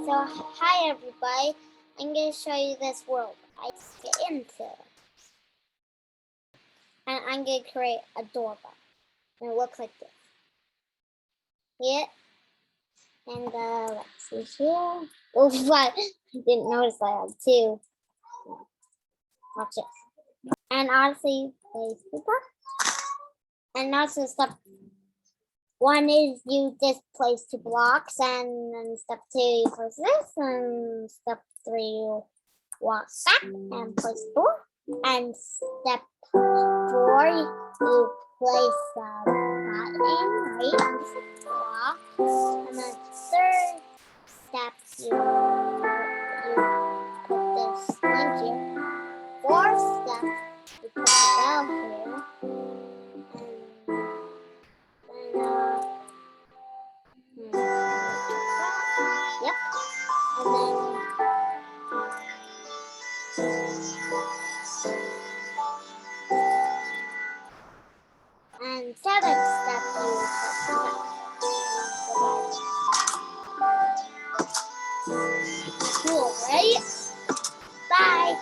So, hi everybody. I'm going to show you this world I get into. And I'm going to create a doorbell. And it looks like this. See it? And let's see here. Oh, what? I didn't notice I had two. Watch this. And obviously, place people. And also step one is you just place 2 blocks, and then step 2 you place this, and step 3 you walk back and place the door, and step 4 you place the button right on the block, and then third step you put this link here. Fourth step you put the bell here, yep. And seventh step you put the cool, right? Bye.